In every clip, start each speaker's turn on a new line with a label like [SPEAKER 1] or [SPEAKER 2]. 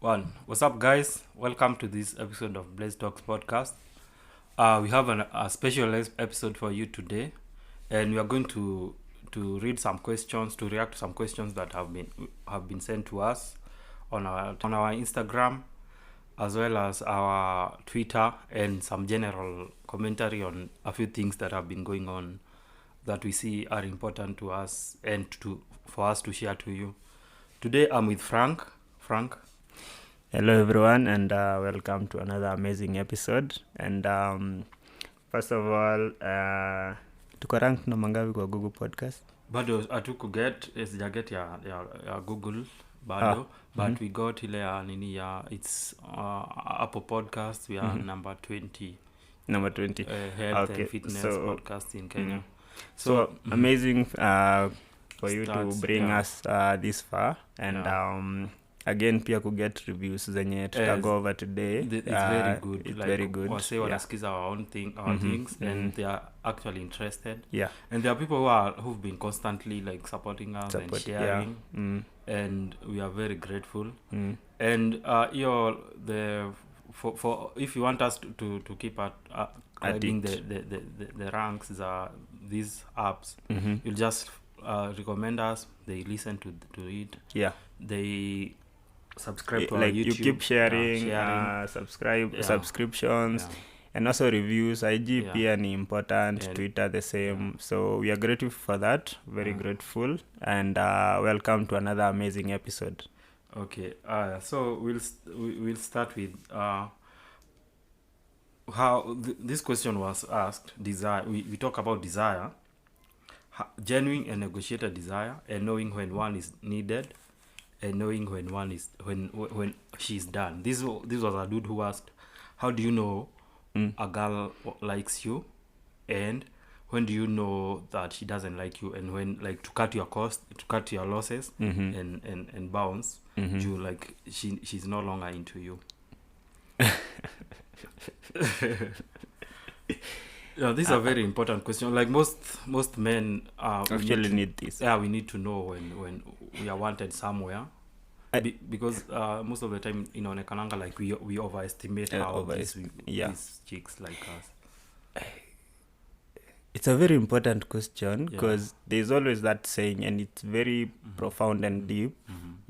[SPEAKER 1] One. What's up, guys? Welcome to this episode of Blaze Talks podcast. We have a special episode for you today, and we are going to read some questions, to react to some questions that have been sent to us on our Instagram, as well as our Twitter, and some general commentary on a few things that have been going on that we see are important to us and for us to share to you. Today, I'm with Frank. Frank.
[SPEAKER 2] Hello everyone, and welcome to another amazing episode. And first of all, tuko rank na mangapi kwa Google Podcast?
[SPEAKER 1] Bado hatukuget sijaget ya Google bado, but we got ile ya nini ya it's Apple Podcast. We are number 20.
[SPEAKER 2] Number 20.
[SPEAKER 1] Health and fitness podcast in Kenya.
[SPEAKER 2] So amazing for you to bring us this far, and again pia get reviews zenye tutago over today.
[SPEAKER 1] It's very good.
[SPEAKER 2] It's
[SPEAKER 1] like,
[SPEAKER 2] very good.
[SPEAKER 1] Wase wanasikiza our own things, and they are actually interested.
[SPEAKER 2] Yeah.
[SPEAKER 1] And there are people who've been constantly like supporting us and sharing.
[SPEAKER 2] Yeah.
[SPEAKER 1] And we are very grateful. And for if you want us to keep adding the ranks, these apps, you'll just recommend us. They listen to it.
[SPEAKER 2] Yeah.
[SPEAKER 1] They subscribe to our
[SPEAKER 2] like
[SPEAKER 1] YouTube.
[SPEAKER 2] You keep sharing. Subscriptions, and also reviews. IG pia ni important, and Twitter the same. So we are grateful for that. Very grateful, and welcome to another amazing episode.
[SPEAKER 1] Okay. So we'll start with how this question was asked. Desire. We talk about desire, genuine and negotiated desire, and knowing when one is needed, and knowing when one is when she's done. This was a dude who asked, how do you know a girl likes you, and when do you know that she doesn't like you, and when, like, to cut your losses and bounce, you like she's no longer into you. Yeah, this is a very important question. Like most men
[SPEAKER 2] actually need this.
[SPEAKER 1] Yeah, we need to know when we are wanted somewhere, because most of the time inaonekananga like we overestimate how these chicks like us.
[SPEAKER 2] It's a very important question, because there's always that saying, and it's very profound and deep.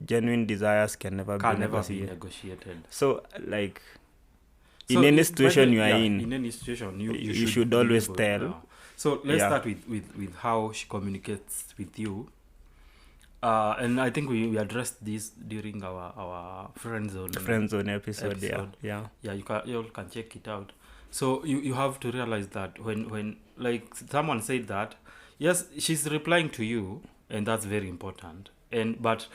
[SPEAKER 2] Genuine desires can never be negotiated. So, like, in any situation you are
[SPEAKER 1] in any situation you
[SPEAKER 2] should always tell.
[SPEAKER 1] So let's start with how she communicates with you. And I think we addressed this during our friend zone
[SPEAKER 2] episode. Yeah,
[SPEAKER 1] you can check it out. So you have to realize that when like someone said that, yes, she's replying to you, and that's very important, but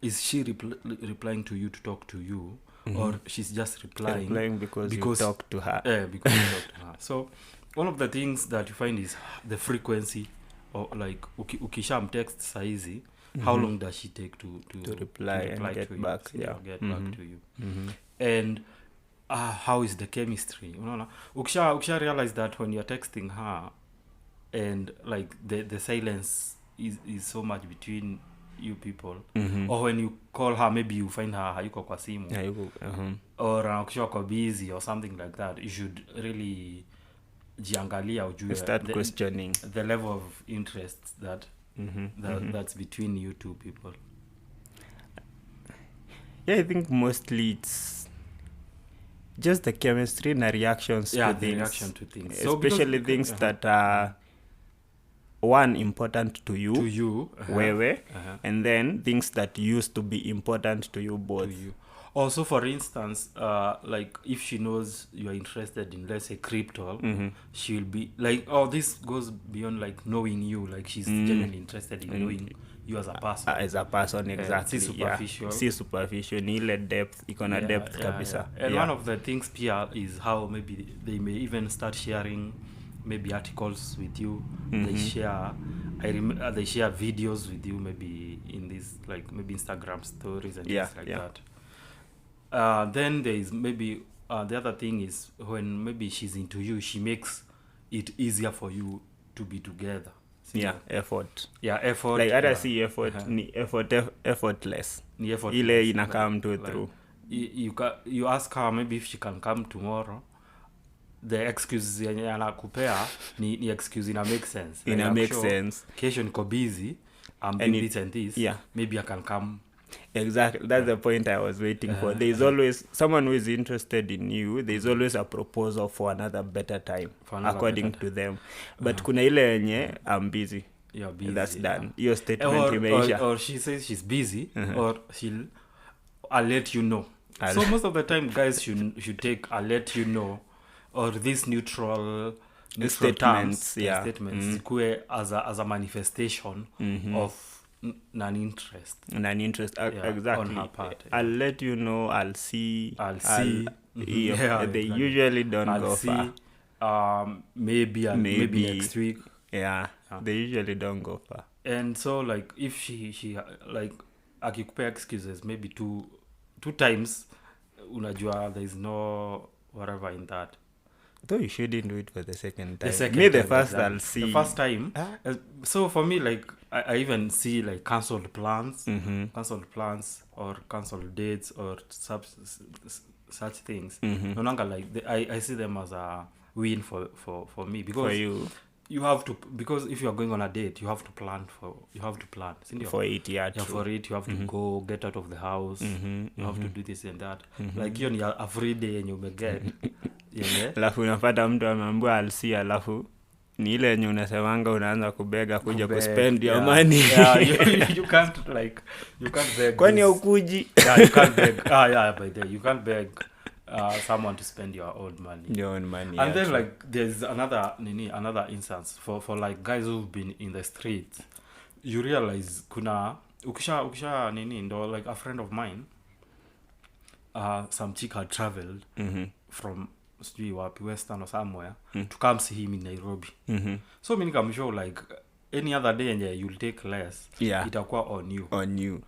[SPEAKER 1] is she replying to you to talk to you, or she's just replying
[SPEAKER 2] because you talk to her?
[SPEAKER 1] Because you talk to her. So one of the things that you find is the frequency, or like ukisham text saizi, how long does she take to
[SPEAKER 2] reply and get
[SPEAKER 1] to
[SPEAKER 2] back?
[SPEAKER 1] You? Get back to you. And how is the chemistry? Ukisha realize that when you're texting her, and like the silence is so much between you people, or when you call her, maybe you find her hayuko kwa simu, or ukisha kwa busy or something like that, you should really jiangalia ujue
[SPEAKER 2] start questioning
[SPEAKER 1] the level of interest that's between you two people.
[SPEAKER 2] I think mostly it's just the chemistry and reactions to things. So especially things that are one important to you, wewe, and then things that used to be important to you both.
[SPEAKER 1] Also, for instance, like if she knows you are interested in, let's say, crypto, she'll be like, oh, this goes beyond like knowing you, like she's genuinely interested in knowing you as a person.
[SPEAKER 2] Exactly. Si superficial, ni ile depth, ikona depth kabisa.
[SPEAKER 1] And one of the things here is how maybe they may even start sharing maybe articles with you. They share videos with you, maybe in this, like maybe Instagram stories and things like that. Then there is maybe the other thing is when maybe she's into you, she makes it easier for you to be together.
[SPEAKER 2] Effort.
[SPEAKER 1] Effort.
[SPEAKER 2] Like I see effort, ni effortless.
[SPEAKER 1] Ni effortless.
[SPEAKER 2] Ile inakam to through.
[SPEAKER 1] you ask her maybe if she can come tomorrow, the excuses yenye anakupea ni excuse ina make sense.
[SPEAKER 2] Ina make sense.
[SPEAKER 1] Kesho niko busy, I'm doing this and this. Yeah. Maybe I can come.
[SPEAKER 2] Exactly. That's the point I was waiting for. There's always someone who is interested in you. There's always a proposal for another better time, according to them. But kuna ile yenye I'm busy.
[SPEAKER 1] You're busy.
[SPEAKER 2] That's done. Your statement imeisha.
[SPEAKER 1] Or she says she's busy, or I'll let you know. So most of the time, guys should take I'll let you know, or these neutral
[SPEAKER 2] statements,
[SPEAKER 1] statements as a manifestation of non-interest.
[SPEAKER 2] Exactly.
[SPEAKER 1] On her part.
[SPEAKER 2] I'll let you know. I'll see. They usually don't
[SPEAKER 1] I'll
[SPEAKER 2] go
[SPEAKER 1] see,
[SPEAKER 2] far.
[SPEAKER 1] Maybe next week.
[SPEAKER 2] Yeah, they usually don't go far.
[SPEAKER 1] And so, like, if she like akikupea excuses maybe two times, unajua there is no whatever in that.
[SPEAKER 2] Though you shouldn't do it for the second time.
[SPEAKER 1] The
[SPEAKER 2] first I'll see.
[SPEAKER 1] The first time. So for me, like, I even see like cancelled plans, or cancelled dates, or such things. No longer like I see them as a win for me, because
[SPEAKER 2] for you
[SPEAKER 1] have to, because if you are going on a date, you have to plan for it.
[SPEAKER 2] Yeah,
[SPEAKER 1] for it you have to go get out of the house. You have to do this and that. Like hiyo ni a free day yenye umeget.
[SPEAKER 2] Alafu unapata mtu ameambiwa I'll see, alafu ni ile yenye unasemanga unaanza kubega kuja kuspend your money.
[SPEAKER 1] You can't beg.
[SPEAKER 2] Kwani ukuji?
[SPEAKER 1] You can't beg. By the way, you can't beg someone to spend your own money. And then like there's another instance for like guys who've been in the streets. You realize kuna ukisha ndo, like a friend of mine, some chick had traveled from Western or somewhere to come see him in Nairobi. So mimi nikamshow like any other day and you'll take less. Itakuwa on you.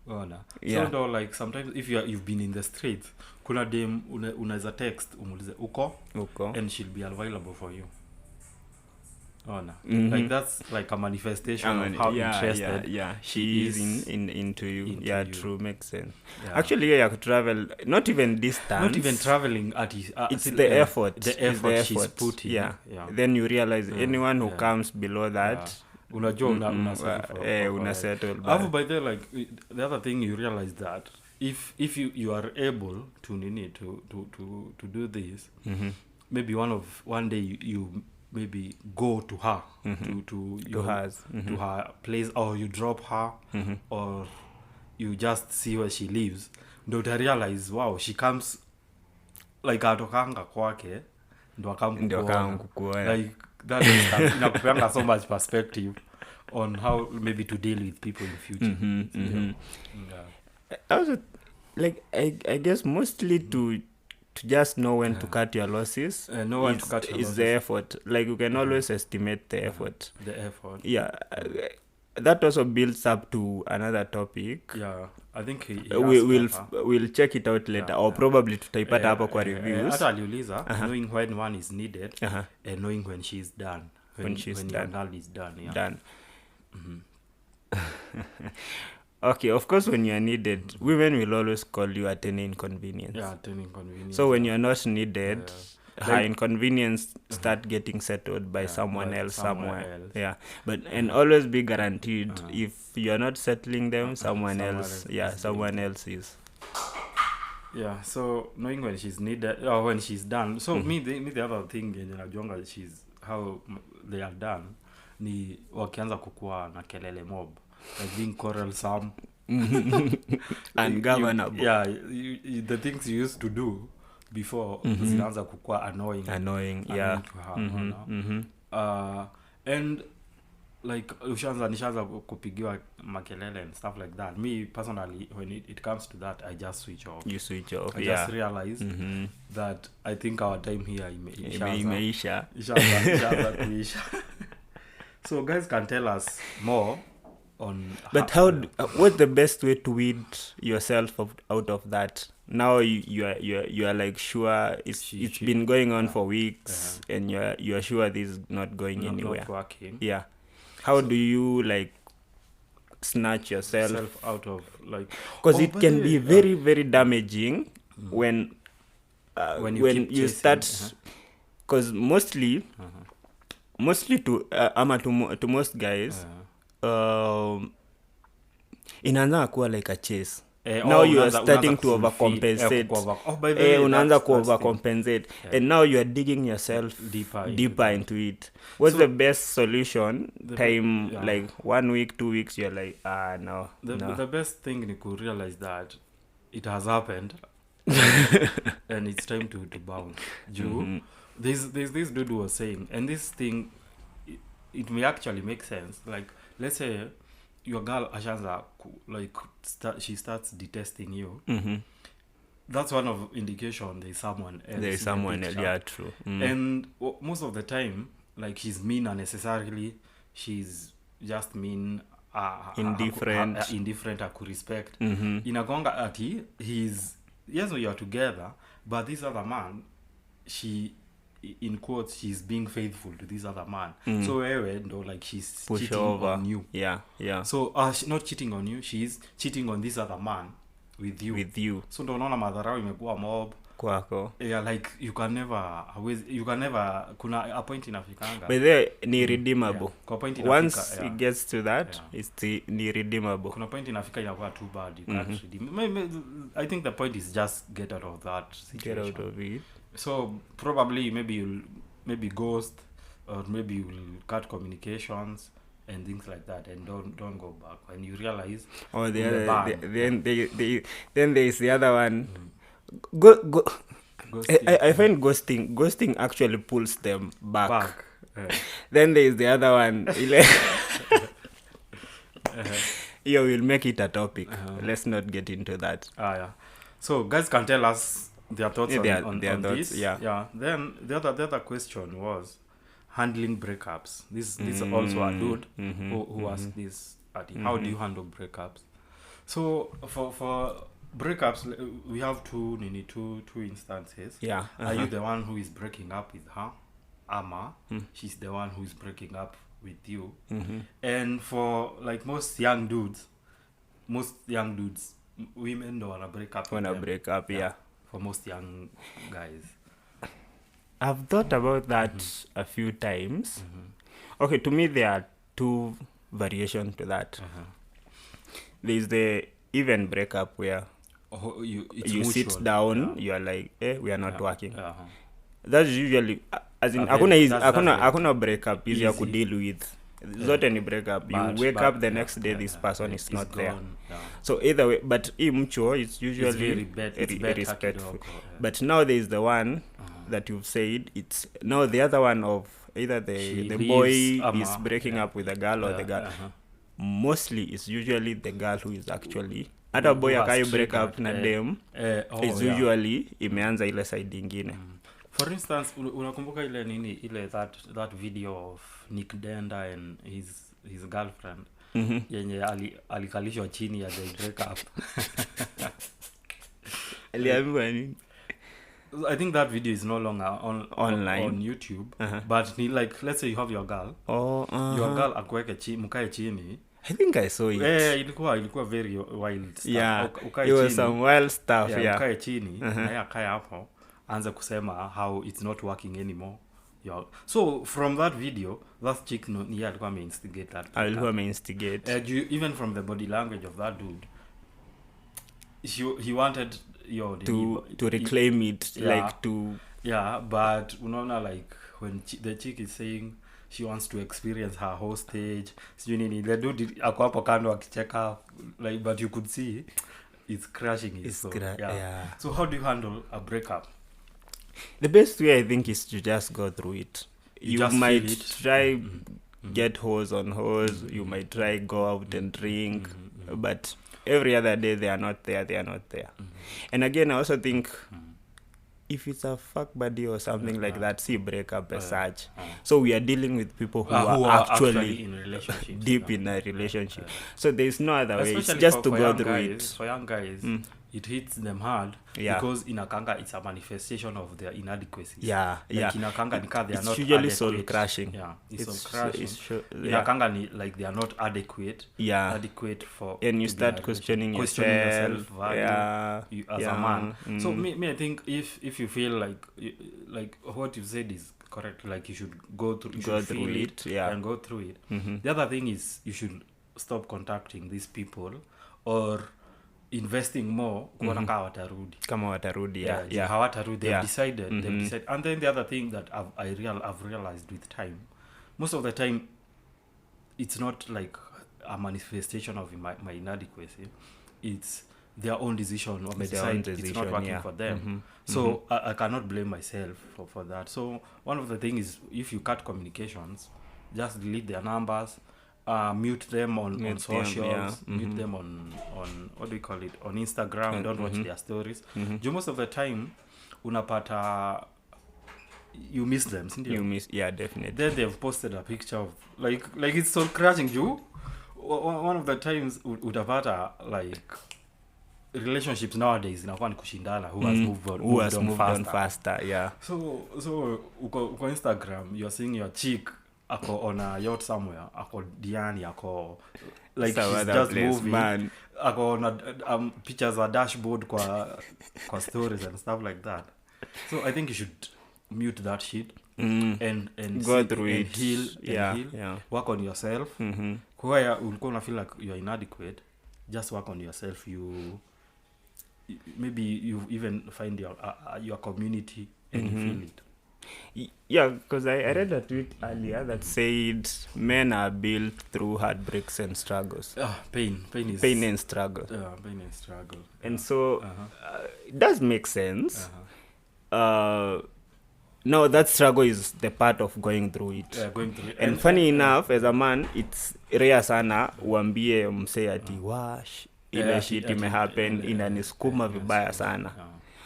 [SPEAKER 1] So ndo, like sometimes if you've been in the streets, kuna dem unaweza text umuulize uko and she'll be available for you. Like that's like a manifestation of how interested
[SPEAKER 2] she is into you. True, makes sense. Actually, you could travel, not even distance,
[SPEAKER 1] not even traveling at
[SPEAKER 2] it's the effort
[SPEAKER 1] she's putting.
[SPEAKER 2] Then you realize anyone who comes below that,
[SPEAKER 1] unajua una
[SPEAKER 2] settle.
[SPEAKER 1] By the like the other thing you realize that if you are able to do this, maybe one day you maybe go to her to her place, or you drop her, or you just see where she lives, ndo uta realize wow, she comes like atokanga kwake ndo akakuona. Like that is inakupeanga so much perspective on how maybe to deal with people in the future.
[SPEAKER 2] Also, like I guess mostly to just know when to cut your losses.
[SPEAKER 1] Know when to cut your losses.
[SPEAKER 2] Is the effort. Like you can always estimate the effort. That also builds up to another topic.
[SPEAKER 1] I think
[SPEAKER 2] we'll check it out later, or probably tutaipata hapo kwa reviews.
[SPEAKER 1] Hata aliuliza knowing when one is needed and knowing when she's done. When your girl is done.
[SPEAKER 2] Done. Okay, of course, when you are needed, women will always call you at any inconvenience.
[SPEAKER 1] At any inconvenience.
[SPEAKER 2] So when you're not needed, her inconvenience start getting settled by someone else somewhere. But and always be guaranteed, if you're not settling them, someone else is.
[SPEAKER 1] So knowing when she's needed or when she's done. So me the other thing in she's how they are done ni wakianza kukua na kelele mob, like being quarrelsome
[SPEAKER 2] ungovernable.
[SPEAKER 1] The things you used to do before zinaanza kukua annoying and like nishaanza kupigiwa makelele and stuff like that. Me personally, when it comes to that, I just switch off.
[SPEAKER 2] You switch off.
[SPEAKER 1] I just realize that I think our time here
[SPEAKER 2] imeisha.
[SPEAKER 1] So guys can tell us more on.
[SPEAKER 2] But what's the best way to weed yourself out of that? Now you are like sure it's been going on for weeks, and you are sure this is not going anywhere.
[SPEAKER 1] Not working.
[SPEAKER 2] How do you like snatch yourself
[SPEAKER 1] out of like,
[SPEAKER 2] because it can be very very damaging when you start, because mostly to most guys inaanza kuwa like a chase. Now you are starting to overcompensate. Unaanza ku overcompensate, and now you are digging yourself deeper into it. What's the best solution? Like 1 week, 2 weeks, you're like, no.
[SPEAKER 1] The best thing is to realize that it has happened and it's time to bounce. There's this dude was saying, and this thing, it may actually make sense. Like, let's say your girl ashanza she starts detesting you. That's one of indication there's someone else.
[SPEAKER 2] Yeah, true.
[SPEAKER 1] And most of the time, like, she's mean unnecessarily. She's just mean indifferent respect. Inagonga ati he's, yes, you are together, but this other man, she, in quotes, she's being faithful to this other man. So like, she's cheating on you.
[SPEAKER 2] Yeah.
[SPEAKER 1] So she's not cheating on you, she's cheating on this other man with you. So ndo unaona madharau imekuwa mob
[SPEAKER 2] kwako.
[SPEAKER 1] Yeah, like you can never kuna a point inafikanga.
[SPEAKER 2] But there ni redeemable.
[SPEAKER 1] Kwa point inafika,
[SPEAKER 2] once it gets to that, it's ni redeemable.
[SPEAKER 1] Kuna point inafika inakuwa too bad, you can't redeem. I think the point is just get out of that situation.
[SPEAKER 2] Get out of it.
[SPEAKER 1] So probably maybe you'll ghost, or maybe you'll cut communications and things like that, and don't go back when you realize.
[SPEAKER 2] Or then there is the other one. Go. I find ghosting actually pulls them back. Then there is the other one. Yeah, we'll make it a topic. Let's not get into that.
[SPEAKER 1] Yeah. So guys can tell us their thoughts on this.
[SPEAKER 2] Yeah.
[SPEAKER 1] Then the other question was handling breakups. This is also a dude who asked this. How do you handle breakups? So for breakups, we have two instances.
[SPEAKER 2] Yeah.
[SPEAKER 1] Are you the one who is breaking up with her? Ama, she's the one who is breaking up with you. And for like most young dudes, women don't wanna break up.
[SPEAKER 2] Yeah.
[SPEAKER 1] For most young guys,
[SPEAKER 2] I've thought about that a few times. Okay, to me there are two variations to that. There's the even breakup where you sit down, you are like, we are not working. That's usually, as in, hakuna breakup easy to deal with. Zote ni breakup. You wake up the next day, this person is not there. So either way, but mutual, it's usually respectful. But now there is the one that you've said, it's now the other one of either the boy is breaking up with a girl or the girl. Mostly it's usually the girl who is actually hata boy akayo break up na dem is usually imeanza ile side ingine.
[SPEAKER 1] For instance, unakumbuka ile that video of Nick Denda and his girlfriend yenye alikalishwa chini ya the break up.
[SPEAKER 2] Aliambiwa nini?
[SPEAKER 1] I think that video is no longer online on YouTube. But like, let's say you have your girl. Your girl akuweke mkae chini.
[SPEAKER 2] I think I saw it.
[SPEAKER 1] Ilikuwa very wild stuff.
[SPEAKER 2] Yeah, it was some wild stuff. Yeah.
[SPEAKER 1] Mkae chini, na akae hapo, anza kusema how it's not working anymore. So from that video, that chick alikuwa ameinstigate that.
[SPEAKER 2] Alikuwa ameinstigate.
[SPEAKER 1] Even from the body language of that dude, he wanted
[SPEAKER 2] to reclaim it, like to.
[SPEAKER 1] Yeah, but unaona, like when the chick is saying she wants to experience her hostage, the dude ako hapo kando akicheka, like, but you could see it's crashing his soul. Yeah. So how do you handle a breakup?
[SPEAKER 2] The best way, I think, is to just go through it. You might try get hose on hose. You might try go out and drink, but every other day they are not there. And again, I also think if it's a fuck buddy or something like that, see breakup as such. So we are dealing with people who are actually
[SPEAKER 1] in relationships,
[SPEAKER 2] deep in a relationship. So there's no other way. It's
[SPEAKER 1] Especially
[SPEAKER 2] just to
[SPEAKER 1] for
[SPEAKER 2] go through
[SPEAKER 1] guys,
[SPEAKER 2] it.
[SPEAKER 1] For young guys, it hits them hard because inakanga it's a manifestation of their inadequacy. Inakanga nika they are not
[SPEAKER 2] usually
[SPEAKER 1] adequate.
[SPEAKER 2] soul crushing.
[SPEAKER 1] It's soul crushing. Inakanga ni like they are not adequate. Adequate for.
[SPEAKER 2] And you start questioning yourself
[SPEAKER 1] value as a man. So me I think if you feel like what you said is correct, like you should go through it and go through it. The other thing is you should stop contacting these people or investing more kuona kama watarudi hawatarudi. They've decided and then the other thing that I've realized with time, most of the time it's not like a manifestation of my inadequacy, it's their own decision or it's not working for them. So I cannot blame myself for that. So one of the things is if you cut communications, just delete their numbers, mute them on socials, mute them on what do you call it, on Instagram. Don't watch their stories. Most of the time unapata you miss them,
[SPEAKER 2] definitely.
[SPEAKER 1] Then they've posted a picture of like it's so crashing you. One of the times utapata like relationships nowadays inakuwa ni kushindana who has moved on faster. So uko Instagram, you're seeing your chick ako on a yacht somewhere, ako Diani, ako like she's just moving, man. Ako on pictures of dashboard kwa stories and stuff like that. So I think you should mute that shit and
[SPEAKER 2] go through it,
[SPEAKER 1] heal, work on yourself. Kwa ulikuwa una feel like you're inadequate, just work on yourself. Maybe you even find your community and you feel it.
[SPEAKER 2] Because I read a tweet earlier that said men are built through heartbreaks and struggles.
[SPEAKER 1] Pain and struggle. Pain and struggle.
[SPEAKER 2] And so it does make sense. No, that struggle is the part of going through it. And funny enough, as a man, it's rare sana uambie msee ati wash ile shit imehappen inanisukuma vibaya sana.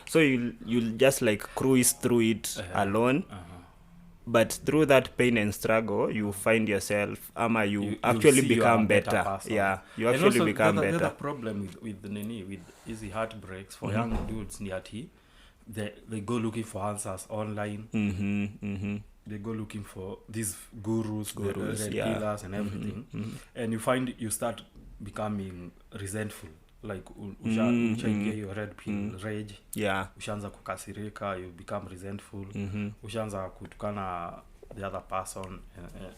[SPEAKER 2] So you'll just like cruise through it alone. But through that pain and struggle, you find yourself, you actually become better. You actually become better.
[SPEAKER 1] The problem with easy heartbreaks for young dudes, they go looking for answers online. They go looking for these gurus red pillars and everything. And you find you start becoming resentful. Like ushaingia your red pill rage, ushaanza kukasirika, you become resentful, ushaanza kutukana the other person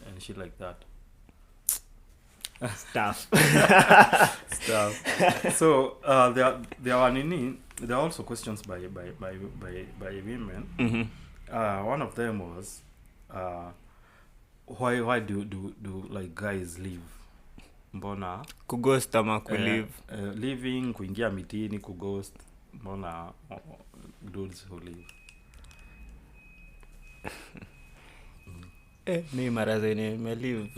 [SPEAKER 1] and shit like that.
[SPEAKER 2] Stuff.
[SPEAKER 1] So there are also questions by women. One of them was why do like guys leave? Mbona
[SPEAKER 2] kughost ama kulive,
[SPEAKER 1] living, kuingia mitini, kughost, mbona dudes who live?
[SPEAKER 2] Mimi mara zenye me live.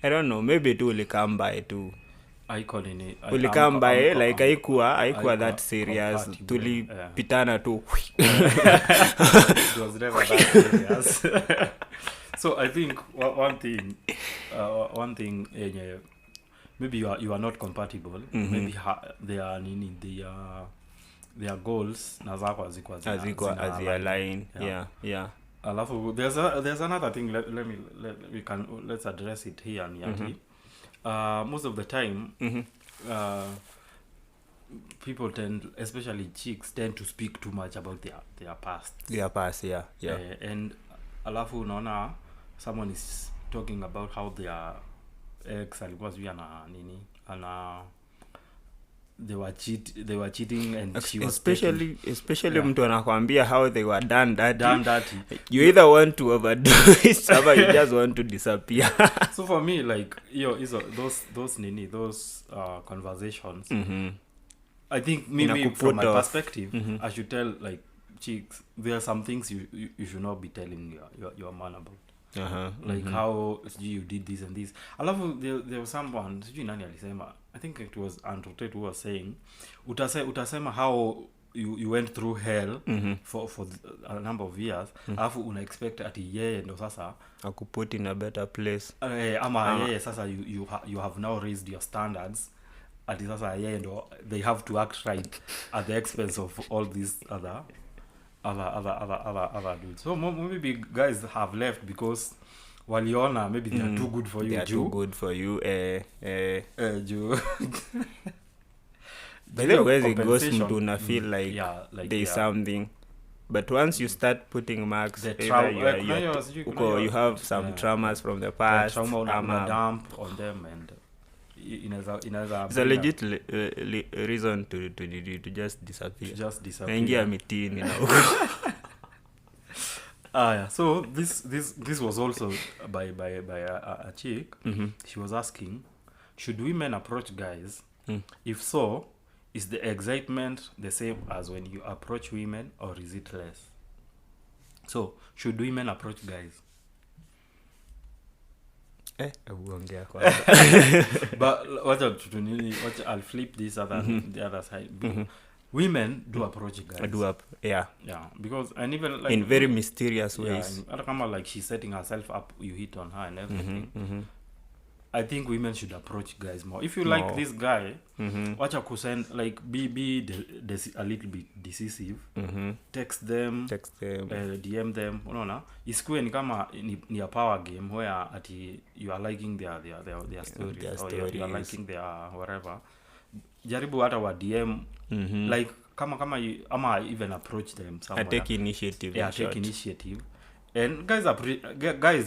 [SPEAKER 2] I don't know, maybe tu ulikam by tu ulikam by like haikuwa that serious, tulipitana tu.
[SPEAKER 1] It was never that serious. So I think one thing maybe you are not compatible. Maybe their goals na zako
[SPEAKER 2] align.
[SPEAKER 1] Alafu there's another thing, let's address it here Nyati. Most of the time people tend, especially chicks, tend to speak too much about their past. And alafu unaona someone is talking about how their ex alikuwa sijui ana they were cheating and she was
[SPEAKER 2] especially mtu anakuambia how they were done dirty. You either want to overdo it or you just want to disappear.
[SPEAKER 1] So for me, like those conversations, I think maybe from my perspective, I should tell like chicks, there are some things you should not be telling your man about. Like how you did this and this. I love there was someone sijui nani alisema, I think it was Untitled who was saying utasema how you went through hell for a number of years, alafu una expect ati yeye ndo sasa
[SPEAKER 2] akuput in a better place
[SPEAKER 1] ama yeye sasa you have now raised your standards at sasa yeye ndo they have to act right at the expense of all these other dudes. So maybe guys have left because waliona maybe they are too good for you.
[SPEAKER 2] They are too good for you.
[SPEAKER 1] Juu
[SPEAKER 2] by the way, the ghost mtu feel like there is something. But once you start putting marks, you have some traumas from the past.
[SPEAKER 1] Trauma dump on them, and
[SPEAKER 2] it's a legit reason to just disappear. Naingia mitini na
[SPEAKER 1] yeah. So this was also by a chick. She was asking, should women approach guys? If so, is the excitement the same as when you approach women, or is it less? So, should women approach guys? But I'll flip this the other side. Women do approach guys.
[SPEAKER 2] Yeah,
[SPEAKER 1] because and even like
[SPEAKER 2] in very mysterious ways.
[SPEAKER 1] Like she's setting herself up, you hit on her and everything. I think women should approach guys more. If you like this guy, wacha kusend, like be a little bit decisive. Text them, DM them. Unaona, isikue ni kama ni a power game where you are liking their stories, or you are liking their whatever. Jaribu hata wa DM, like kama you ama even approach them somewhere.
[SPEAKER 2] Take initiative.
[SPEAKER 1] Take initiative. And guys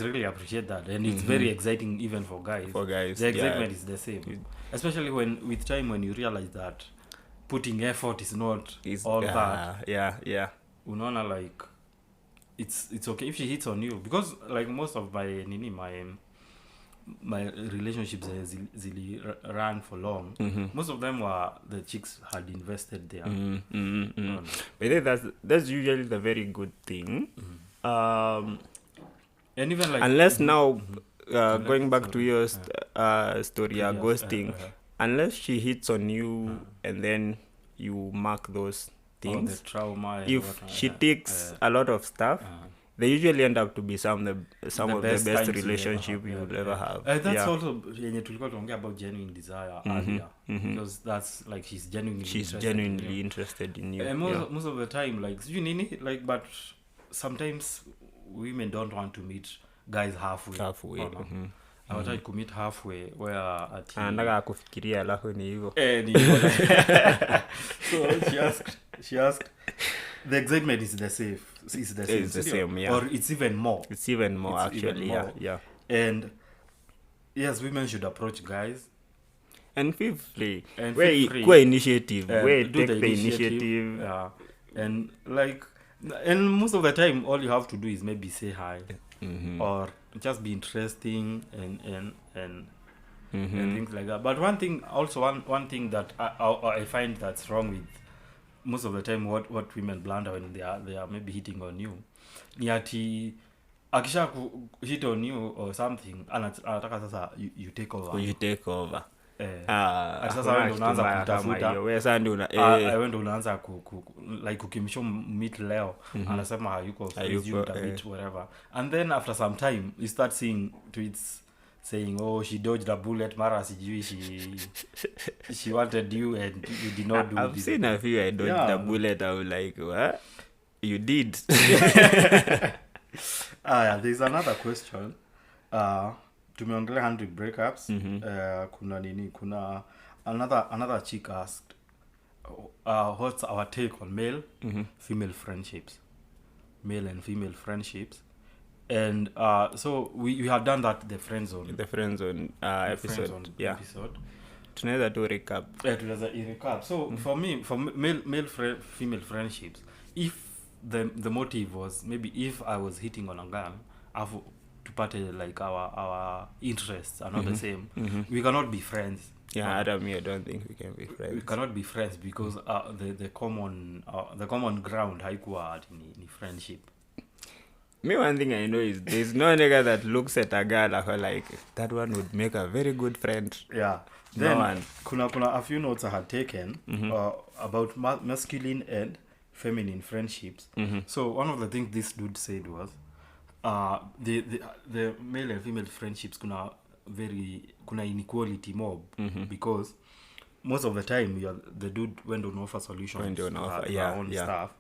[SPEAKER 1] really appreciate that, and it's very exciting even for guys. The excitement is the same, especially with time when you realize that putting effort is not all that. Unaona, like it's okay if she hits on you, because like most of my relationships zili ran for long. Most of them were the chicks had invested there.
[SPEAKER 2] But that's usually the very good thing.
[SPEAKER 1] And even like
[SPEAKER 2] unless now going back to your story, ghosting, unless she hits on you and then you mark those things,
[SPEAKER 1] the trauma,
[SPEAKER 2] if she takes a lot of stuff, they usually end up to be some of the best relationship you'll ever have.
[SPEAKER 1] That's also yenye tulikuwa tuongea about genuine desire earlier, because that's like she's genuinely interested in you. And most of the time, like you nini, like, but sometimes women don't want to meet guys halfway. I was trying to meet halfway where
[SPEAKER 2] anataka kufikiria alafu ni hivyo.
[SPEAKER 1] So she asked the excitement is the same. It's the same, yeah. Or it's even more.
[SPEAKER 2] It's even more actually, yeah.
[SPEAKER 1] And yes, women should approach guys.
[SPEAKER 2] And fifthly, where initiative, where take the initiative.
[SPEAKER 1] Yeah. And like, and most of the time, all you have to do is maybe say hi, or just be interesting and things like that. But one thing that I find that's wrong with most of the time, what women blunder when they are maybe hitting on you, ni ati akisha hit on you or something, anataka sasa you take over. Sasa wewe unaanza kutafuta, wewe ndio unaanza like ukimshow meet leo, anasema hayuko whatever, and then after some time you start seeing tweets saying, oh, she dodged a bullet, mara sijui she wanted you and you did not do this.
[SPEAKER 2] I've seen a few I dodged a bullet. I was like, what? You did.
[SPEAKER 1] There's another question. Tumeongelea handle breakups. Kuna another chick asked, what's our take on male female friendships, male and female friendships. And so we have done that the friend zone episode. Tunaweza to recap. So for me, for male female friendships, if the motive was maybe if I was hitting on a girl, to part like our interests are not the same, we cannot be friends.
[SPEAKER 2] I don't think we can be friends.
[SPEAKER 1] We cannot be friends because the common ground haikuwa ni friendship.
[SPEAKER 2] Me, one thing I know is there's no nigga that looks at a girl like that one would make a very good friend.
[SPEAKER 1] Yeah. Then kuna a few notes I had taken about masculine and feminine friendships. So one of the things this dude said was the male and female friendships kuna inequality mob, because most of the time you're the dude when don't offer solutions to her own stuff.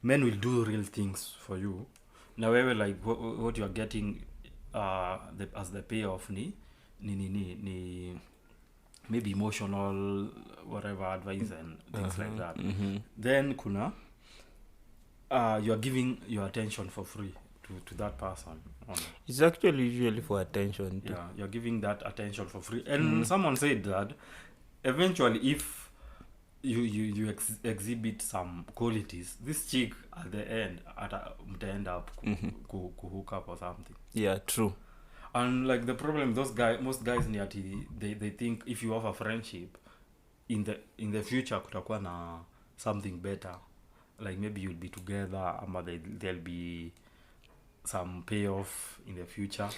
[SPEAKER 1] Men will do real things for you. Now wewe like what you are getting as the payoff ni maybe emotional whatever advice and things like that. Then kuna you are giving your attention for free to that person.
[SPEAKER 2] It's actually usually for attention too.
[SPEAKER 1] Yeah, you're giving that attention for free. And someone said that eventually if you exhibit some qualities, this chick at the end end up hook up or something.
[SPEAKER 2] Yeah, true.
[SPEAKER 1] And like the problem most guys they think if you offer friendship in the future kutakuwa na something better, like maybe you'll be together or there'll be some payoff in the future.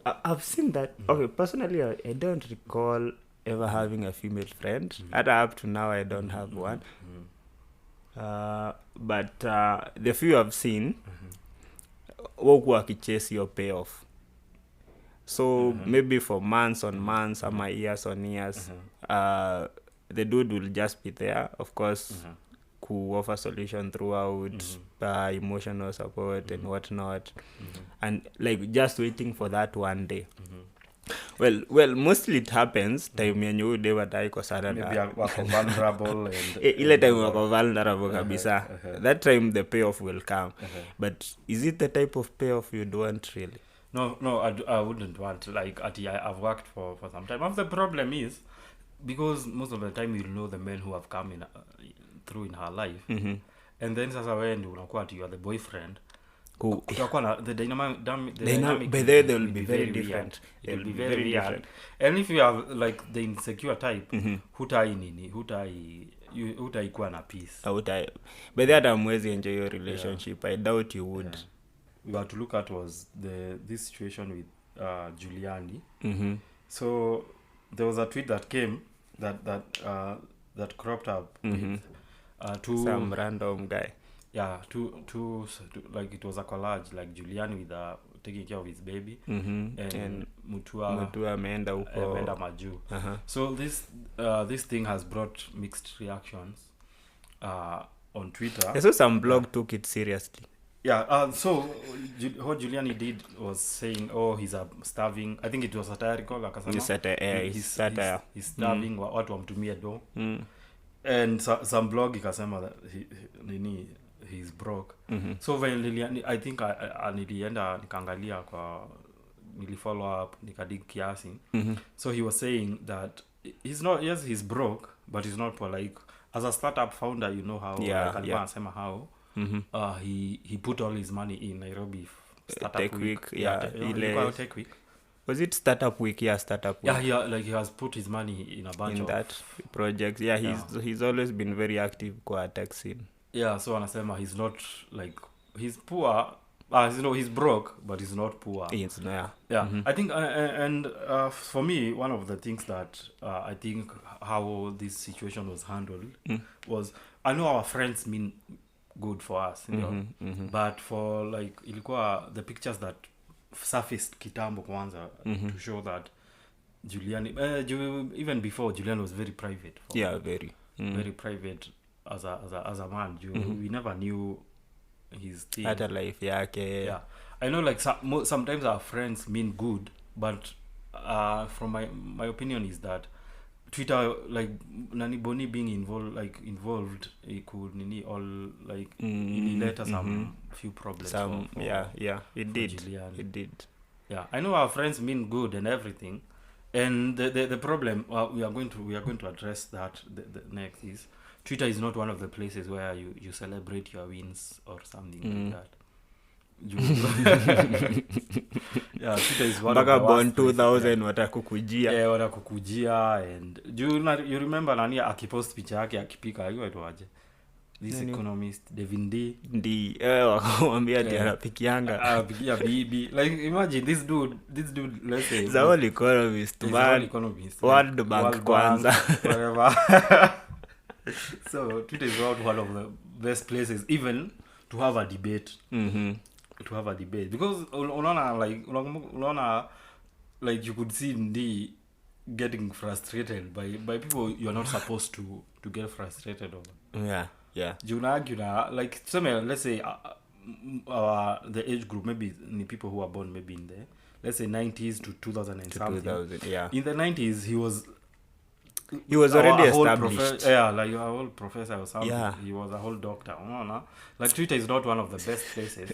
[SPEAKER 2] I've seen that. Okay, personally I don't recall ever having a female friend. Up to now I don't have one. But the few I've seen woku wakichase your payoff. So maybe for months on months or years on years, the dude will just be there, of course, who offer solution throughout, emotional support and whatnot, and like just waiting for that one day. Well, mostly it happens time yenye huyu deva taiko sana
[SPEAKER 1] maybe wako vulnerable and
[SPEAKER 2] ile time wako vulnerable kabisa. That time the payoff will come. But is it the type of payoff you'd want really?
[SPEAKER 1] No, I wouldn't want. Like I've worked for some time. The problem is because most of the time you know the men who have come in through in her life, and then sasa wewe ndio unakuwa ati you are the boyfriend. Kutakuwa na the dynamic
[SPEAKER 2] but they will be very different.
[SPEAKER 1] It will be very different. And if you have like the insecure type, hutai kuwa na peace.
[SPEAKER 2] But that amwezi enjoy your relationship. I doubt you would.
[SPEAKER 1] We got to look at was this situation with Giuliani. So there was a tweet that came that cropped up with
[SPEAKER 2] some random guy.
[SPEAKER 1] Yeah, to like it was a collage like Giuliani with taking care of his baby and Mutua
[SPEAKER 2] ameenda huko
[SPEAKER 1] majuu. So this thing has brought mixed reactions on Twitter.
[SPEAKER 2] I saw some blog took it seriously.
[SPEAKER 1] Yeah, so what Giuliani did was saying, he's starving. I think it was satirical.
[SPEAKER 2] He's satire.
[SPEAKER 1] He's starving. Watu wamtumie do. And some blog ikasema that he's broke. So when I think nilienda nikaangalia nilifollow up nikadig kiasi. So he was saying that he's broke, but he's not poor. Like as a startup founder, you know how how he put all his money in Nairobi startup
[SPEAKER 2] Tech week.
[SPEAKER 1] Tech week.
[SPEAKER 2] Was it startup week? Yeah, startup week.
[SPEAKER 1] Yeah, he has put his money in a bunch of
[SPEAKER 2] that projects. Yeah, he's always been very active kwa tech scene.
[SPEAKER 1] Yeah, so anasema he's not like he's poor. He's broke, but he's not poor. I think and for me, one of the things that I think how this situation was handled was, I know our friends mean good for us, you know, but for like ilikuwa the pictures that surfaced kitambo kwanza to show that Giuliani even before Giuliani was very private. Very private as a man. We never knew his thing.
[SPEAKER 2] Other life yake.
[SPEAKER 1] Yeah, I know like sometimes our friends mean good, but from my opinion is that Twitter, like nani Boni being involved it could all like it led to some few problems.
[SPEAKER 2] It did.
[SPEAKER 1] Yeah, I know our friends mean good and everything, and the problem we are going to address that the next is Twitter is not one of the places where you celebrate your wins or something like that. Yeah, Twitter is one of the
[SPEAKER 2] worst 2000 watakukujia.
[SPEAKER 1] Yeah, watakukujia and you remember nani akipost picha yake akipika hiyo aitwaje? This economist Devin D
[SPEAKER 2] wakamwambia ati anapikianga
[SPEAKER 1] apikia bibi. Like imagine this dude let's say
[SPEAKER 2] the whole economist World Bank kwanza
[SPEAKER 1] whatever. So Twitter is not one of the best places even to have a debate. Because unaona like you could see Ndi getting frustrated by people you're not supposed to get frustrated over.
[SPEAKER 2] Yeah.
[SPEAKER 1] Like let's say the age group maybe the people who are born maybe in the, let's say 90s to 2000 and something.
[SPEAKER 2] 2000, yeah.
[SPEAKER 1] In the 90s he was
[SPEAKER 2] already established.
[SPEAKER 1] Like a whole professor or something.
[SPEAKER 2] Yeah.
[SPEAKER 1] He was a whole doctor. Like Twitter is not one of the best places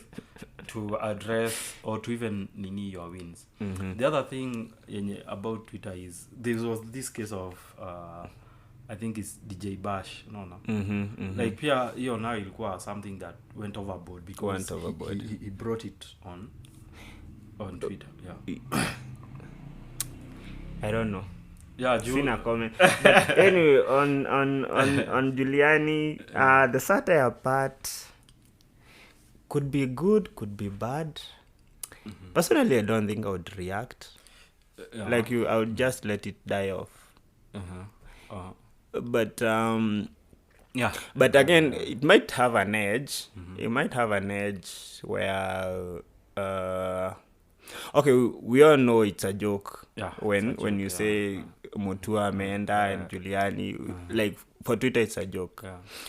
[SPEAKER 1] to address or to even nini your wins. The other thing about Twitter is there was this case of I think it's DJ Bash. Like pia hiyo now ilikuwa something that went overboard because he brought it on Twitter. Yeah.
[SPEAKER 2] I don't know.
[SPEAKER 1] Yeah,
[SPEAKER 2] Sina comment. But anyway, on Giuliani, the satire part could be good, could be bad. Personally, I don't think I would react. Like you, I would just let it die off. But But again, it might have an edge. It might have an edge where okay, we all know it's a joke. When you say Mutua Amenda and Giuliani, like for Twitter it's a joke.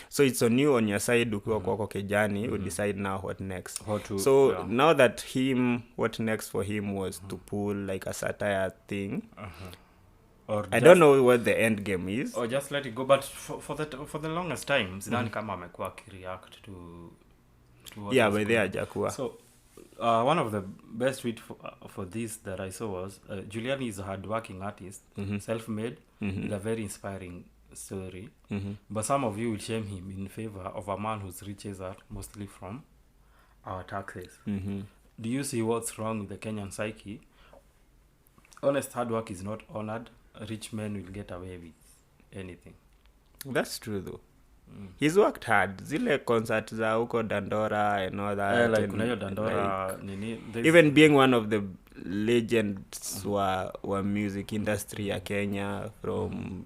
[SPEAKER 2] So it's on you, on your side, ukiwa kwako kijani, you decide now what next. Now that what next for him was to pull like a satire thing. Or I don't know what the end game is.
[SPEAKER 1] Or just let it go. But for the longest time, sidhani kama amekuwa react to what
[SPEAKER 2] by there Jakua.
[SPEAKER 1] So one of the best tweets for this that I saw was Giuliani is a hard-working artist, self-made, with a very inspiring story. But some of you will shame him in favor of a man whose riches are mostly from our taxes. Do you see what's wrong with the Kenyan psyche? Honest hard work is not honored. Rich men will get away with anything.
[SPEAKER 2] That's true though. He's worked hard. Zile concert za huko Dandora and all that.
[SPEAKER 1] Like kuna hiyo Dandora nini.
[SPEAKER 2] Even being one of the legends wa music industry ya Kenya from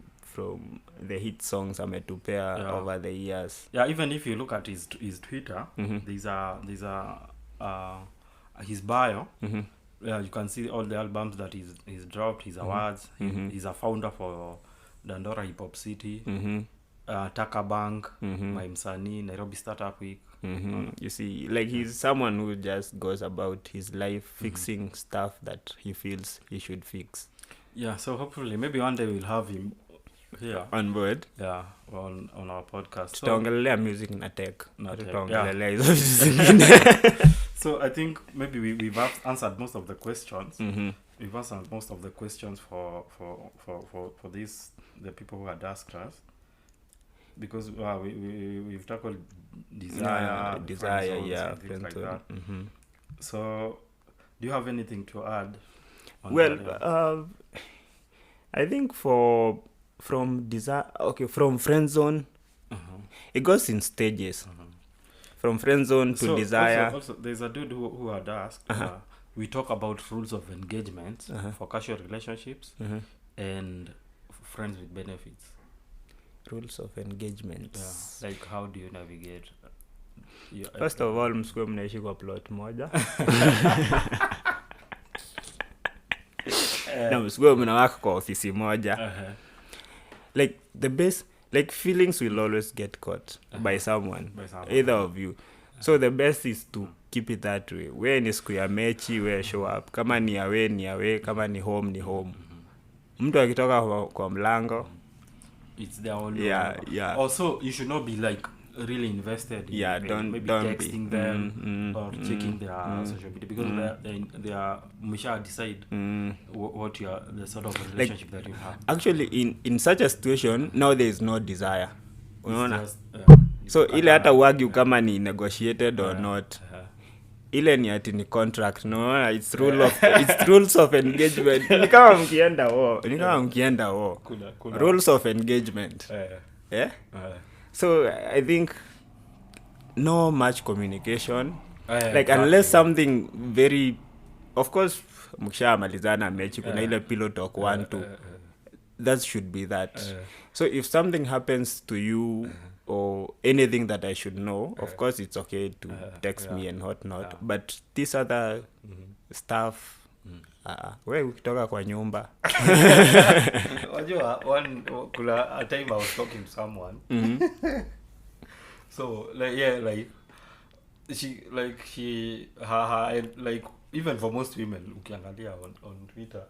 [SPEAKER 2] the hit songs ametupea over the years.
[SPEAKER 1] Yeah, even if you look at his Twitter, there's a his bio. Yeah, you can see all the albums that he's dropped, his awards. He's a founder for Dandora Hip Hop City, Taka Bank, My Msanii, Nairobi Startup Week.
[SPEAKER 2] You see, like he's someone who just goes about his life fixing stuff that he feels he should fix.
[SPEAKER 1] Yeah, so hopefully maybe one day we'll have him here
[SPEAKER 2] on board.
[SPEAKER 1] Yeah, on our podcast.
[SPEAKER 2] Tutaongelea music na tech. Tutaongelea hizo
[SPEAKER 1] So I think maybe we've answered most of the questions. We've answered most of the questions for this, the people who had asked us, because we've tackled desire,
[SPEAKER 2] things
[SPEAKER 1] like that. So, do you have anything to add?
[SPEAKER 2] I think from desire, from friend zone, it goes in stages. From friend zone to desire.
[SPEAKER 1] Also, there's a dude who had asked, we talk about rules of engagement for casual relationships and friends with benefits.
[SPEAKER 2] Rules of engagement.
[SPEAKER 1] Yeah. Like how do you navigate?
[SPEAKER 2] First of all, msikuwe mnaishi kwa plot moja. Na msikuwe mnawaka kwa ofisi moja. Like the best, like feelings will always get caught by someone, either of you. So the best is to keep it that way. Where ni siku ya mechi, where show up. Kama ni away, kama ni home. Mtu akitoka kwa mlango,
[SPEAKER 1] it's their own.
[SPEAKER 2] Yeah.
[SPEAKER 1] Also, you should not be like really invested in maybe texting them or checking their social media, because they are musha decide what the sort of relationship that you have.
[SPEAKER 2] Actually, in such a situation, now there is no desire. Unaona? So ile hata uargue kama ni negotiated or not. Ile ni ati ni contract, no, it's rules of engagement. Ni kama mkienda wo. Rules of engagement. So I think no much communication. Like unless something very, of course, mkishamalizana mechi kuna ile pillow talk 1-2. That should be that. So if something happens to you or anything that I should know, of course it's okay to text me and whatnot. But this other stuff, We ukitoka kwa nyumba.
[SPEAKER 1] Wajua, kuna a time I was talking to someone. So like she like even for most women ukiangalia on Twitter,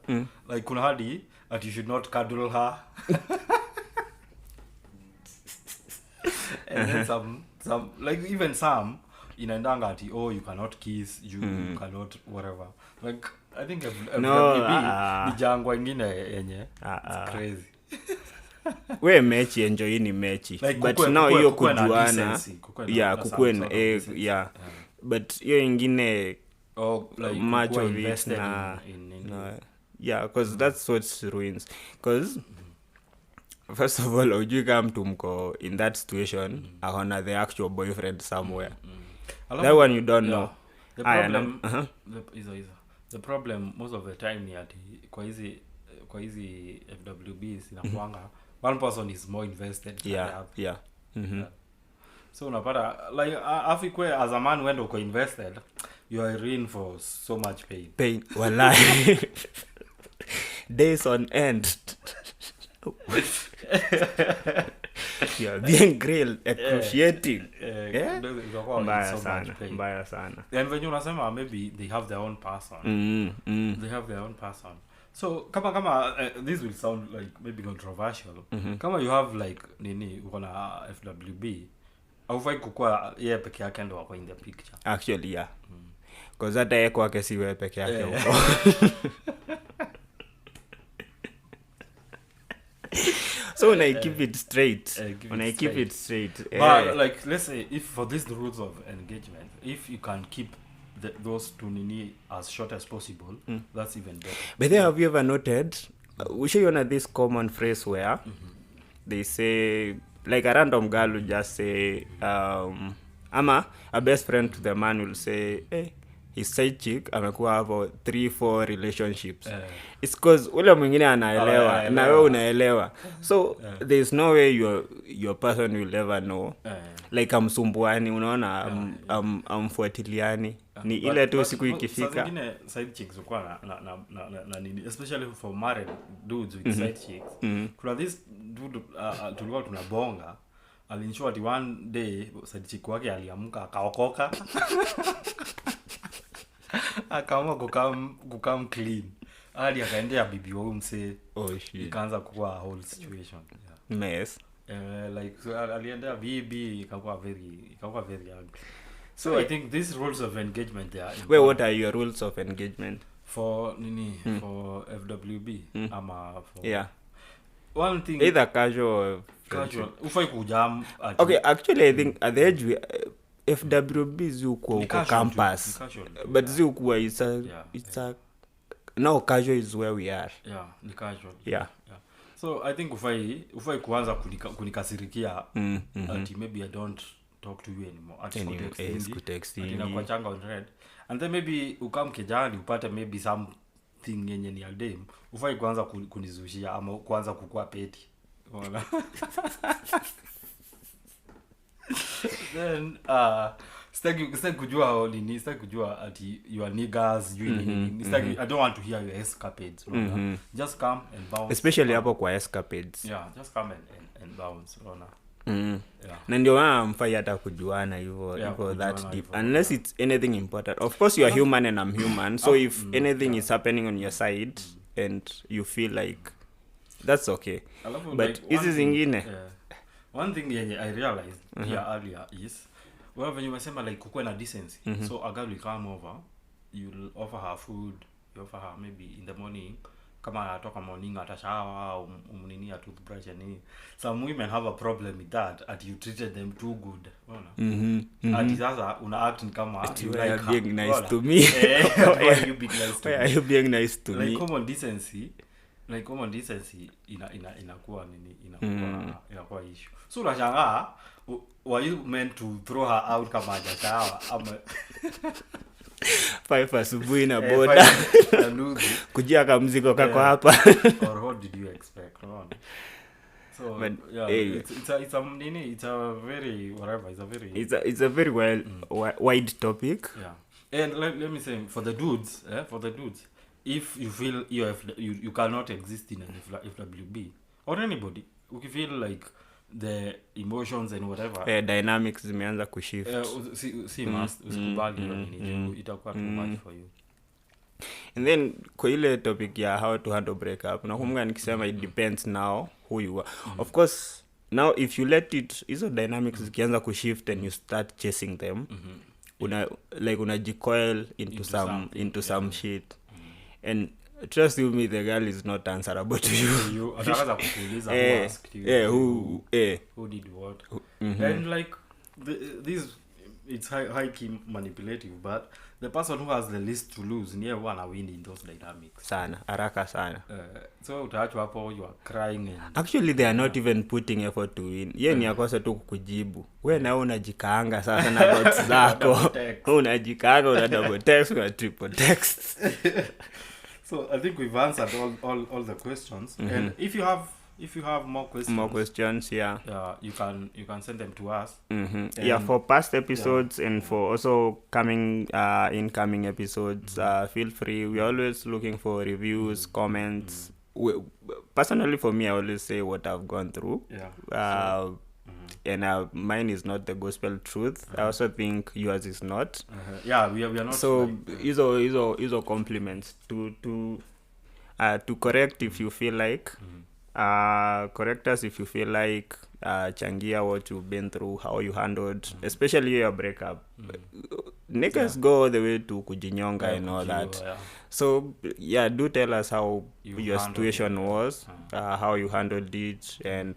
[SPEAKER 1] like kuna hadi that you should not cuddle her. And then some like even some inaendanga ati you cannot kiss, you cannot whatever. Like I think FWB ni jangwa ingine yenye it's crazy.
[SPEAKER 2] We mechi enjoy ni mechi, like, but now hiyo kujuana yeah, but hiyo ingine
[SPEAKER 1] like
[SPEAKER 2] much of it na yeah, because that's what ruins, because first of all ujui kama mtu mko in that situation akona the actual boyfriend somewhere. That one you don't know.
[SPEAKER 1] The problem the problem most of the time ni ati kwa hizi FWBs inakuanga one person is more invested than the other.
[SPEAKER 2] Yeah.
[SPEAKER 1] So unapata like afikwe as a man when uko invested, you are in for so much pain.
[SPEAKER 2] Wallahi. Days on end. Yeah, being grilled, appreciating. Mbaya sana.
[SPEAKER 1] And when you unasema maybe they have their own person. They have their own person. So kama this will sound like maybe controversial. Kama you have like nini uko na FWB, haufai kukua yeye peke yake ndo wako in the picture.
[SPEAKER 2] Actually yeah. Because hata yeye kwake si wewe peke yake huko. So when I keep it straight,
[SPEAKER 1] but like let's say if for these rules of engagement, if you can keep those two nini as short as possible, that's even better.
[SPEAKER 2] But then have you ever noted, we show you on this common phrase where they say, like a random girl will just say, ama a best friend to the man will say, hey, his side chick amekuwa hapo 3-4 relationships. It's because ule mwingine anaelewa na wewe unaelewa. So there's no way your person will ever know. Like amsumbuani, unaona amfuatiliani. Ni ile tu siku ikifika.
[SPEAKER 1] Sasa zingine side chicks ukwa na nini, especially for married dudes with side chicks. Kuna this dude tulikuwa tunabonga, alinshow ati one day side chick wake aliamka akaokoka. Akaamua kukam clean. Hadi akaendea bibi wao mse.
[SPEAKER 2] Oh shit.
[SPEAKER 1] Ikaanza kuwa whole situation.
[SPEAKER 2] Yeah. Mess.
[SPEAKER 1] Like so aliendea bibi ikakuwa very ugly. So I think these rules of engagement they are important.
[SPEAKER 2] Wait, what are your rules of engagement?
[SPEAKER 1] For for FWB ama for
[SPEAKER 2] yeah.
[SPEAKER 1] One thing
[SPEAKER 2] either casual.
[SPEAKER 1] Ufai kujam.
[SPEAKER 2] Okay, actually I think at the age FWB zuko uko campus. But zuko it's a now casual is where we are.
[SPEAKER 1] Yeah, ni casual.
[SPEAKER 2] Yeah.
[SPEAKER 1] So I think ufai kuanza kunikasirikia ati maybe I don't talk to you anymore. At
[SPEAKER 2] texting.
[SPEAKER 1] Inakuwa changa on red. And then maybe ukam kijani upate maybe something yenye ni aldem. Ufai kuanza kunizushia ama kuanza kukua peti. Unaona? Then sitaki kujua ati you are niggas, you I don't want to hear your escapades. Just come and bounce.
[SPEAKER 2] Especially hapo kwa escapades.
[SPEAKER 1] Yeah, just come and bounce. Yeah.
[SPEAKER 2] Na ndio mfai hata kujuana hivyo that deep unless it's anything important. Of course you are human and I'm human. So if anything is happening on your side and you feel like that's okay. But hizi zingine
[SPEAKER 1] one thing I realized here earlier is when you were like kukue na decency. So a girl will come over, you'll offer her food, you offer her maybe in the morning, kama anatoka morning atashawa umnini a toothbrush and some women have a problem with that, at you treated them too good. Ati sasa una act kama you like her.
[SPEAKER 2] Being nice to me.
[SPEAKER 1] Why are you being nice to me?
[SPEAKER 2] Why are you being nice to
[SPEAKER 1] me?
[SPEAKER 2] Like
[SPEAKER 1] common decency inakuwa nini, inakuwa issue. So unashangaa, were you meant to throw her out kama hajashawa ama
[SPEAKER 2] 5 asubuhi na boda kujia kama mzigo kako hapa?
[SPEAKER 1] Or what did you expect? So but, yeah, it's a very whatever,
[SPEAKER 2] it's a very wide topic.
[SPEAKER 1] Yeah. And let me say for the dudes, if you feel you cannot exist in an FWB or anybody, you feel like the emotions and whatever
[SPEAKER 2] dynamics zimeanza kushift,
[SPEAKER 1] usikubali itakuwa too much for you.
[SPEAKER 2] And then kwa ile topic ya how to handle breakup, nakumbuka nikisema it depends now who you are. Of course, now if you let it, hizo dynamics zikianza kushift and you start chasing them, unajicoil into some shit. And trust you me, the girl is not answerable to you.
[SPEAKER 1] Atakaza kukuuliza who asked you, who did what. And like this, it's high key manipulative, but the person who has the least to lose niye wana win in those dynamics
[SPEAKER 2] sana haraka sana.
[SPEAKER 1] So utaachwa hapo, you are crying and
[SPEAKER 2] actually they are not even putting effort to win. Ni yakosa tu kukujibu. Wewe na unajikaanga sasa na dots zako. Unajikaanga, una double text, una triple text.
[SPEAKER 1] So I think we've answered all the questions. And if you have more questions, you can send them to us.
[SPEAKER 2] For past episodes and for also incoming episodes, feel free. We're always looking for reviews, comments. Personally, for me, I always say what I've gone through. And mine is not the gospel truth. I also think yours is not.
[SPEAKER 1] We are not.
[SPEAKER 2] So iso compliments to correct if you feel like. Correct us if you feel like, changia what you've been through, how you handled, especially your breakup. Niggas go all the way to kujinyonga and all that. So do tell us how your situation was, how you handled it, and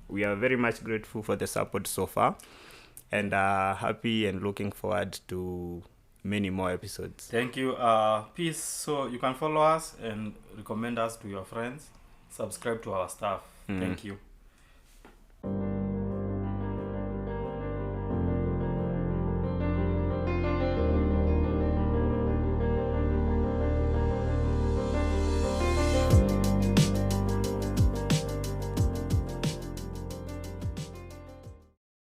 [SPEAKER 2] we are very much grateful for the support so far, and happy and looking forward to many more episodes.
[SPEAKER 1] Thank you. Peace. So you can follow us and recommend us to your friends. Subscribe to our stuff. Thank you.